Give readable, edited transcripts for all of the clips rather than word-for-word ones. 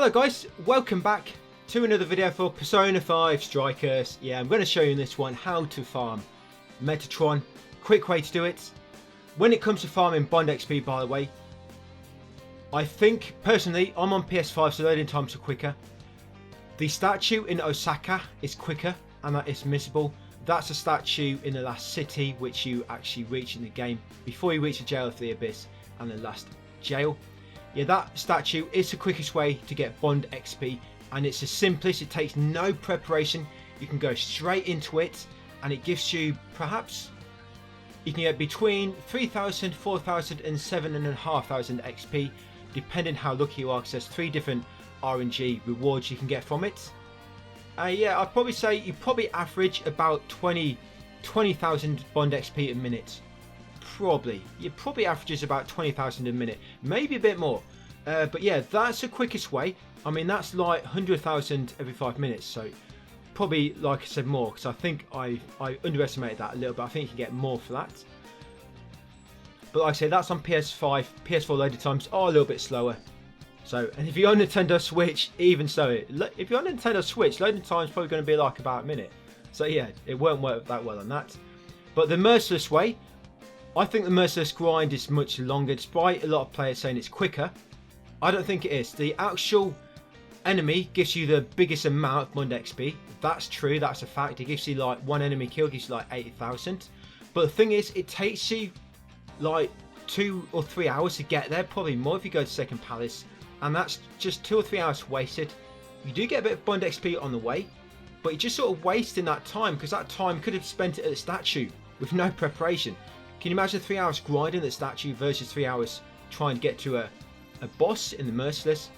Hello guys, welcome back to another video for Persona 5 Strikers. Yeah, I'm going to show you in this one how to farm Metatron. Quick way to do it. When it comes to farming Bond XP, by the way, I think personally I'm on PS5, so loading times are quicker. The statue in Osaka is quicker and that is missable. That's a statue in the last city which you actually reach in the game before you reach the Jail of the Abyss and the last jail. Yeah, that statue is the quickest way to get Bond XP, and it's the simplest. It takes no preparation. You can go straight into it, and it gives you perhaps you can get between 3,000, 4,000 and 7,500 XP depending how lucky you are, because there's 3 different RNG rewards you can get from it. Yeah, I'd probably say you probably average about 20,000 Bond XP a minute. It probably averages about 20,000 a minute, maybe a bit more, but yeah, that's the quickest way. I mean, that's like 100,000 every 5 minutes, so probably, like I said, more, because I think I underestimated that a little bit. I think you can get more for that, but like I say, that's on PS5. PS4 loaded times are a little bit slower, so, and if you're on Nintendo Switch, even so, if you're on Nintendo Switch, loading times probably going to be like about a minute, so yeah, it won't work that well on that. But the merciless way, I think the merciless grind is much longer, despite a lot of players saying it's quicker. I don't think it is. The actual enemy gives you the biggest amount of Bond XP. That's true, that's a fact. It gives you like one enemy kill gives you like 80,000. But the thing is, it takes you like 2 or 3 hours to get there, probably more if you go to Second Palace. And that's just 2 or 3 hours wasted. You do get a bit of Bond XP on the way, but you're just sort of wasting that time, because that time could have spent it at the statue with no preparation. Can you imagine 3 hours grinding the statue versus 3 hours trying to get to a boss in the Merciless?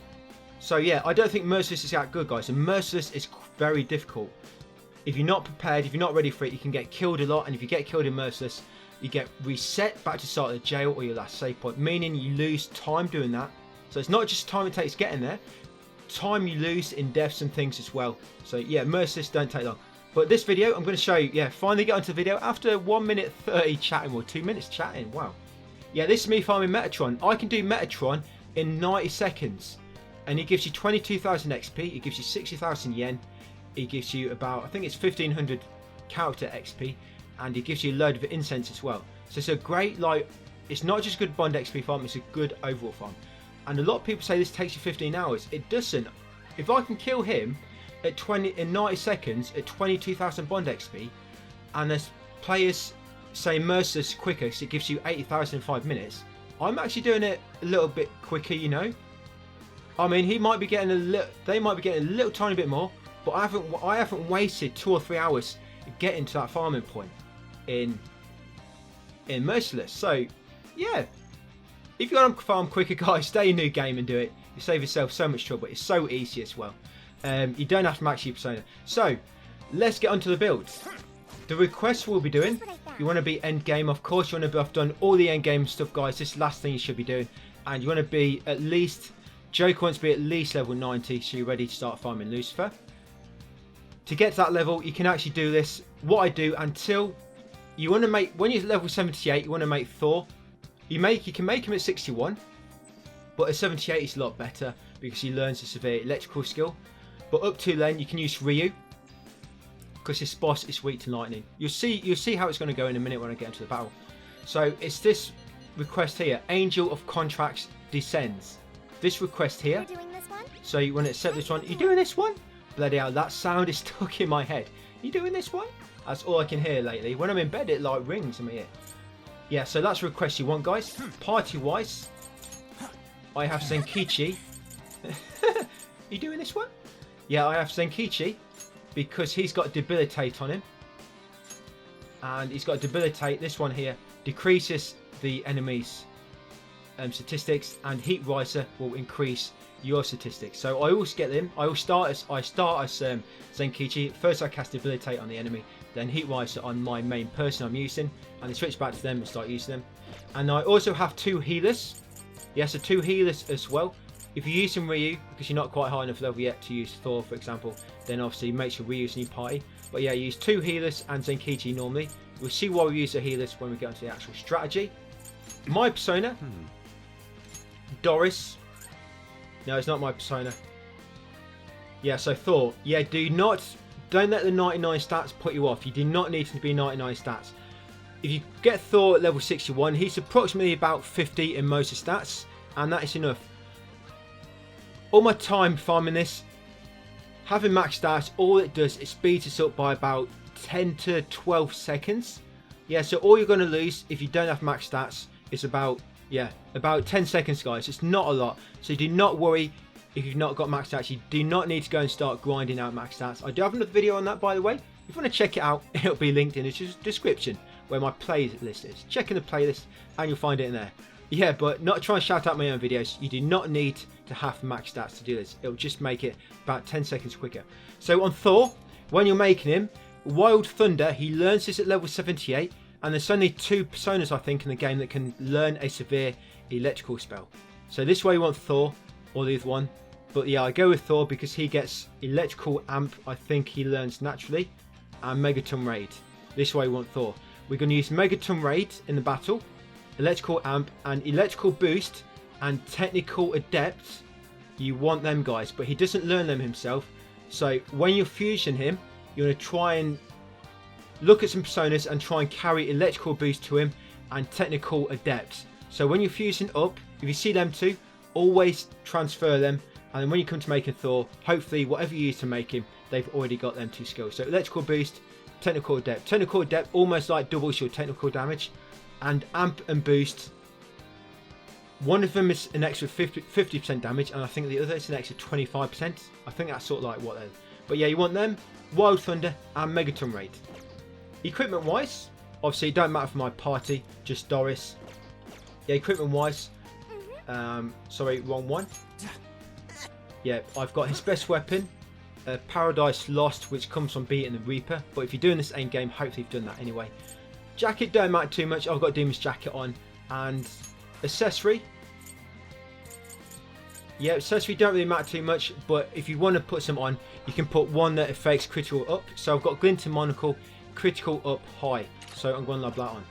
So yeah, I don't think Merciless is that good, guys. And Merciless is very difficult. If you're not prepared, if you're not ready for it, you can get killed a lot. And if you get killed in Merciless, you get reset back to start of the jail or your last save point, meaning you lose time doing that. So it's not just time it takes getting there, time you lose in deaths and things as well. So yeah, Merciless don't take long. But this video, I'm going to show you, yeah, finally get onto the video after 1 minute 30 chatting, or 2 minutes chatting, wow. Yeah, this is me farming Metatron. I can do Metatron in 90 seconds. And it gives you 22,000 XP, it gives you 60,000 yen, it gives you about, I think it's 1,500 character XP, and it gives you a load of incense as well. So it's a great, like, it's not just good Bond XP farm, it's a good overall farm. And a lot of people say this takes you 15 hours. It doesn't. If I can kill him in 90 seconds at 22,000 Bond XP, and there's players say Merciless quicker because it gives you 80,000 in 5 minutes, I'm actually doing it a little bit quicker, you know. I mean, he might be getting they might be getting a little tiny bit more, but I haven't wasted 2 or 3 hours getting to that farming point in Merciless. So yeah, if you want to farm quicker, guys, stay in new game and do it. You save yourself so much trouble. It's so easy as well. You don't have to max your persona. So let's get onto the builds. The requests we'll be doing, you want to be end game, of course. You want to have done all the end game stuff, guys. This is the last thing you should be doing, and you want to be at least, Joker wants to be at least level 90, so you're ready to start farming Lucifer. To get to that level, you can actually do this, what I do, until you want to make, when you're level 78, you want to make Thor. You can make him at 61, but at 78 he's a lot better because he learns a severe electrical skill. But up to then, you can use Ryu, because his boss is weak to lightning. You'll see how it's going to go in a minute when I get into the battle. So it's this request here, Angel of Contracts descends. This request here. You're doing this one? So you want to accept this one. You doing this one? Bloody hell, that sound is stuck in my head. You doing this one? That's all I can hear lately. When I'm in bed, it like rings in my ear. Yeah, so that's a request you want, guys. Party-wise, I have Zenkichi. You doing this one? Yeah, I have Zenkichi because he's got Debilitate on him. And he's got Debilitate. This one here decreases the enemy's statistics, and Heat Riser will increase your statistics. So I always get them. I start as Zenkichi. First I cast Debilitate on the enemy, then Heat Riser on my main person I'm using, and then switch back to them and start using them. And I also have 2 healers. Yes, so 2 healers as well. If you're using Ryu, because you're not quite high enough level yet to use Thor, for example, then obviously make sure Ryu's in your party. But yeah, use 2 healers and Zenkichi normally. We'll see why we use the healers when we get into the actual strategy. My persona, Doris. No, it's not my persona. Yeah, so Thor, yeah, don't let the 99 stats put you off. You do not need to be 99 stats. If you get Thor at level 61, he's approximately about 50 in most of stats, and that is enough. All my time farming this, having max stats, all it does is speeds us up by about 10 to 12 seconds. Yeah, so all you're going to lose if you don't have max stats is about 10 seconds, guys. It's not a lot, so do not worry if you've not got max stats. You do not need to go and start grinding out max stats. I do have another video on that, by the way. If you want to check it out, it'll be linked in the description where my playlist is. Check in the playlist and you'll find it in there. Yeah, but not trying to shout out my own videos. You do not need to have max stats to do this. It'll just make it about 10 seconds quicker. So on Thor, when you're making him, Wild Thunder, he learns this at level 78, and there's only 2 personas, I think, in the game that can learn a severe electrical spell. So this way you want Thor, or the other one. But yeah, I go with Thor because he gets electrical amp, I think he learns naturally, and Megaton Raid. This way we want Thor. We're going to use Megaton Raid in the battle, electrical amp, and electrical boost, and technical adept. You want them, guys, but he doesn't learn them himself. So when you're fusing him, you're going to try and look at some personas and try and carry electrical boost to him and technical adept. So when you're fusing up, if you see them two, always transfer them, and then when you come to making Thor, hopefully whatever you use to make him, they've already got them 2 skills. So electrical boost, technical adept. Technical adept almost like doubles your technical damage, and amp and boost, one of them is an extra 50% damage, and I think the other is an extra 25%. I think that's sort of like what they're. But yeah, you want them, Wild Thunder and Megaton Raid. Equipment wise, obviously it don't matter for my party, just Doris. Yeah, equipment wise, sorry, wrong one. Yeah, I've got his best weapon, Paradise Lost, which comes from beating the Reaper. But if you're doing this end game, hopefully you've done that anyway. Jacket don't matter too much. I've got Demon's Jacket on, and accessory. Yeah, accessory don't really matter too much, but if you want to put some on, you can put one that affects critical up. So I've got Glinting Monocle, critical up high. So I'm going to love that on.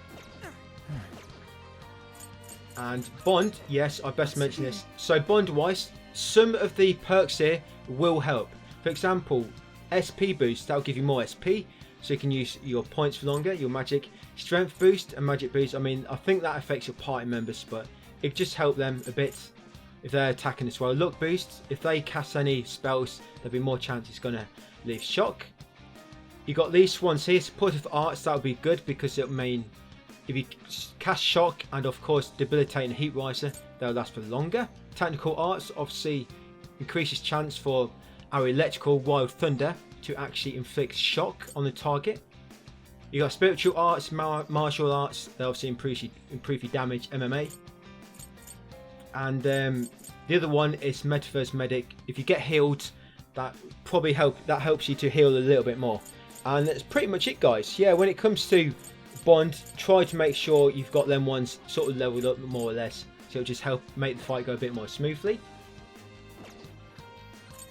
And Bond, yes, I best mention this. So Bond wise, some of the perks here will help. For example, SP boost, that'll give you more SP, so you can use your points for longer. Your magic strength boost and magic boost, I mean, I think that affects your party members, but it just help them a bit if they're attacking as well. Luck boost, if they cast any spells, there'll be more chance it's going to leave shock. You got these ones here, supportive arts, that'll be good because it'll mean if you cast shock and of course debilitating heat riser, they'll last for longer. Technical arts obviously increases chance for our electrical Wild Thunder to actually inflict shock on the target. You got spiritual arts, martial arts, they obviously improve your damage, MMA. And the other one is Metaverse Medic. If you get healed, that probably helps you to heal a little bit more. And that's pretty much it, guys. Yeah, when it comes to Bond, try to make sure you've got them ones sort of leveled up more or less, so it'll just help make the fight go a bit more smoothly.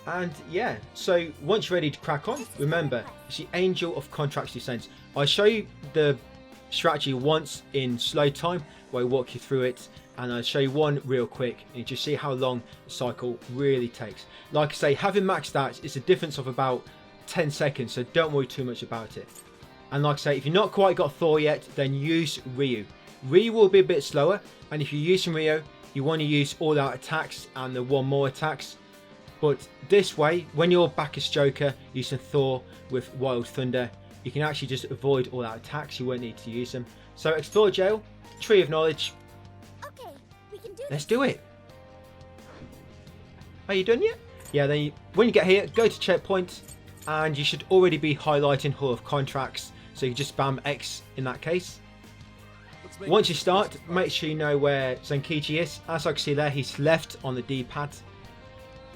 And yeah, so once you're ready to crack on, remember, it's the Angel of Contracts Descent. I show you the strategy once in slow time, where I walk you through it, and I'll show you one real quick, and you just see how long the cycle really takes. Like I say, having max stats is a difference of about 10 seconds, so don't worry too much about it. And like I say, if you've not quite got Thor yet, then use Ryu. Ryu will be a bit slower, and if you're using Ryu, you want to use all out attacks and the one more attacks. But this way, when you're back as Joker using Thor with Wild Thunder, you can actually just avoid all out attacks. You won't need to use them. So explore jail, Tree of Knowledge. Okay, we can do Let's do it. Are you done yet? Yeah, then when you get here, go to checkpoint, and you should already be highlighting Hall of Contracts. So you just spam X in that case. Once you start, make sure you know where Zenkichi is. As I can see there, he's left on the D-pad.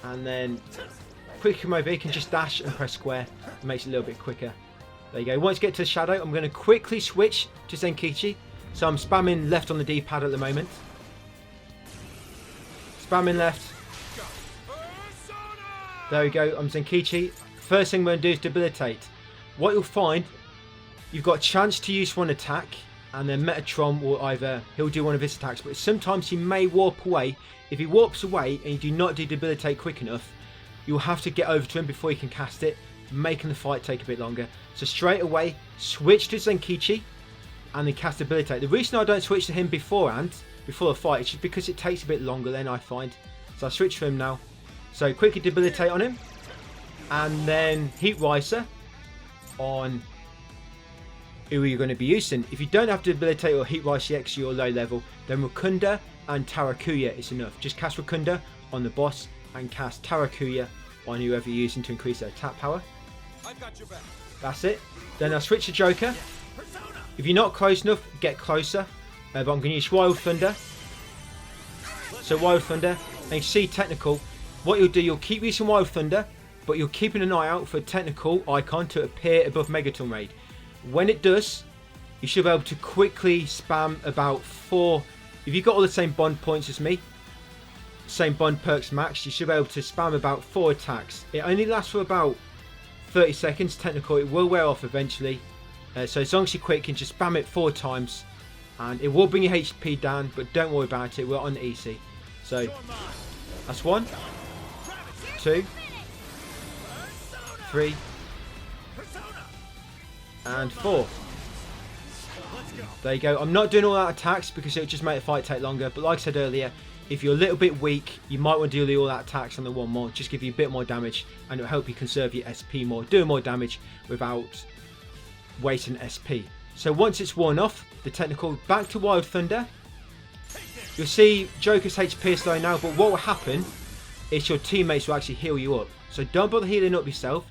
And then quickly come over, you can just dash and press square. It makes it a little bit quicker. There you go. Once you get to the shadow, I'm going to quickly switch to Zenkichi. So I'm spamming left on the D-pad at the moment. Spamming left. There we go, I'm Zenkichi. First thing we're going to do is debilitate. What you'll find, you've got a chance to use one attack, and then Metatron will he'll do one of his attacks, but sometimes he may warp away. If he warps away and you do not do debilitate quick enough, you'll have to get over to him before you can cast it, making the fight take a bit longer. So straight away, switch to Zenkichi and then cast Debilitate. The reason I don't switch to him beforehand, before the fight, is just because it takes a bit longer then, I find. So I switch to him now. So quickly Debilitate on him. And then Heat Riser on who you're going to be using. If you don't have Debilitate or Heat Riser yet because you're low level, then Rakunda and Tarakuya is enough. Just cast Rakunda on the boss and cast Tarakuya on whoever you're using to increase their attack power. I've got your back. That's it. Then I'll switch to Joker. If you're not close enough, get closer. But I'm going to use Wild Thunder. So Wild Thunder, and you see technical. What you'll do, you'll keep using Wild Thunder, but you're keeping an eye out for a technical icon to appear above Megaton Raid. When it does, you should be able to quickly spam about 4. If you've got all the same bond points as me, same bond perks max, you should be able to spam about 4 attacks. It only lasts for about 30 seconds. Technical, it will wear off eventually. So as long as you're quick, you can just spam it 4 times. And it will bring your HP down, but don't worry about it. We're on easy. So that's 1, 2, 3, and 4. There you go. I'm not doing all that attacks because it'll just make the fight take longer. But like I said earlier, if you're a little bit weak, you might want to do all that attacks on the one more. Just give you a bit more damage, and it'll help you conserve your SP more, doing more damage without wasting SP. So once it's worn off, the technical, back to Wild Thunder. You'll see Joker's HP is low now, but what will happen is your teammates will actually heal you up. So don't bother healing up yourself.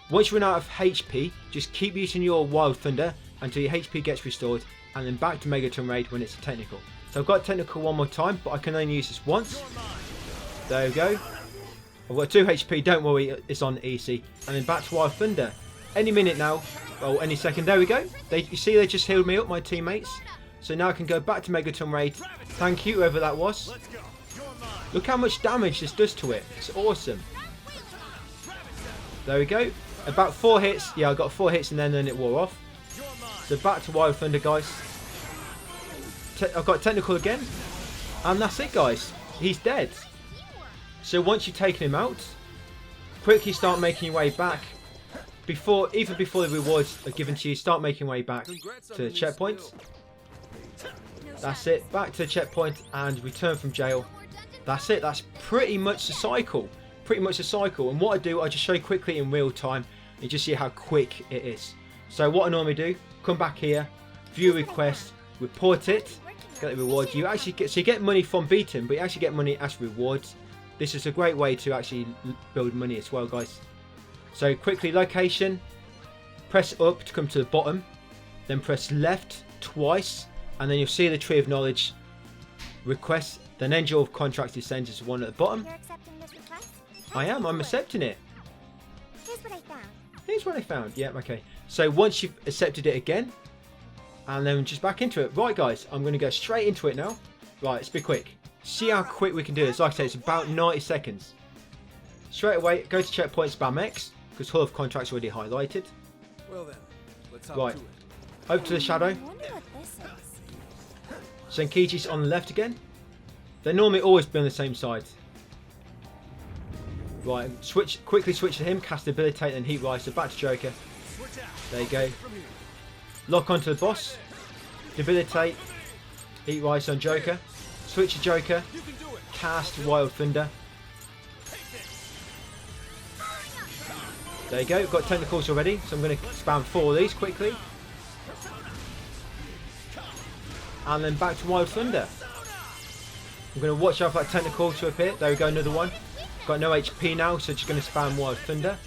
Once you run out of HP, just keep using your Wild Thunder until your HP gets restored, and then back to Megaton Raid when it's a technical. So I've got technical one more time, but I can only use this once. There we go. I've got 2 HP, don't worry, it's on easy. And then back to Wild Thunder. Any minute now, well, any second. There we go. You see they just healed me up, my teammates. So now I can go back to Megaton Raid. Thank you, whoever that was. Look how much damage this does to it. It's awesome. There we go. About 4 hits. Yeah, I got 4 hits and then it wore off. So back to Wild Thunder, guys. I've got technical again. And that's it, guys. He's dead. So once you've taken him out, quickly start making your way back. Even before the rewards are given to you, start making your way back to the checkpoint. That's it. Back to the checkpoint and return from jail. That's it. That's pretty much the cycle. Pretty much the cycle. And what I do, I just show you quickly in real time. And just see how quick it is. So what I normally do, come back here, view request, report it, get the reward. You actually get money from beating, but you actually get money as rewards. This is a great way to actually build money as well, guys. So quickly, location, press up to come to the bottom, then press left twice, and then you'll see the Tree of Knowledge request. Then Angel of Contracts descends is one at the bottom. You're accepting this request? I'm accepting it. Here's what I found. Here's what I found. Yeah, okay. So once you've accepted it again, and then just back into it. Right, guys, I'm going to go straight into it now. Right, let's be quick. See how quick we can do this. Like I say, it's about 90 seconds. Straight away, go to checkpoint, spam X, because Hall of Contracts already highlighted. Well then, let's hop Right, to it. over to the shadow. I wonder what this is. Zenkichi's on the left again. They normally always be on the same side. Right, quickly switch to him, cast Debilitate and Heat Riser, back to Joker. There you go. Lock onto the boss. Debilitate. Heat Riser on Joker. Switch to Joker. Cast Wild Thunder. There you go, we've got technicals already, so I'm going to spam 4 of these quickly. And then back to Wild Thunder. I'm going to watch out for that technical to appear. There we go, another one. Got no HP now, so just going to spam Wild Thunder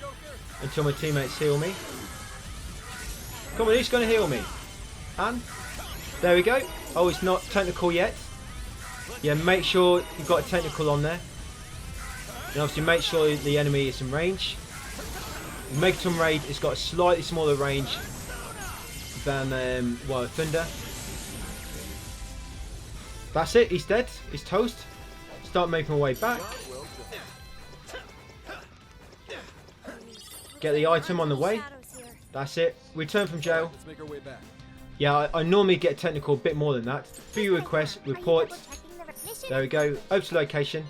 until my teammates heal me. Come on, who's going to heal me? And there we go. Oh, it's not technical yet. Yeah, make sure you've got a technical on there. And obviously make sure the enemy is in range. Megaton Raid has got a slightly smaller range than Wild Thunder. That's it, he's dead, he's toast. Start making my way back. Get the item on the way. That's it. Return from jail. Let's make our way back. Yeah, I normally get technical a bit more than that. View request, report. There we go. Over to location.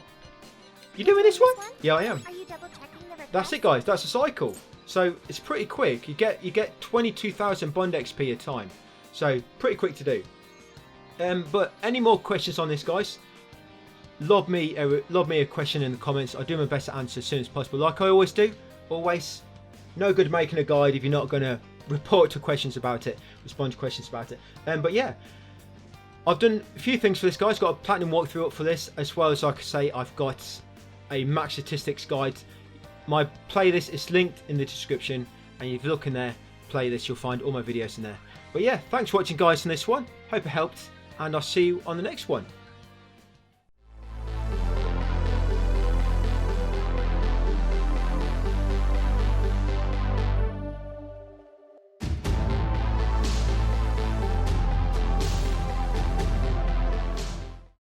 You doing this one? Yeah, I am. Are you double checking that's it, guys. That's a cycle. So it's pretty quick. You get 22,000 bond XP a time. So pretty quick to do. But any more questions on this, guys? Lob me a question in the comments. I'll do my best to answer as soon as possible. Like I always do. Always. No good making a guide if you're not going to report to questions about it. Respond to questions about it. But yeah. I've done a few things for this, guys. Got a platinum walkthrough up for this. As well as, like I say, I've got a max statistics guide. My playlist is linked in the description. And if you look in there, playlist, you'll find all my videos in there. But yeah, thanks for watching, guys, on this one. Hope it helped. And I'll see you on the next one.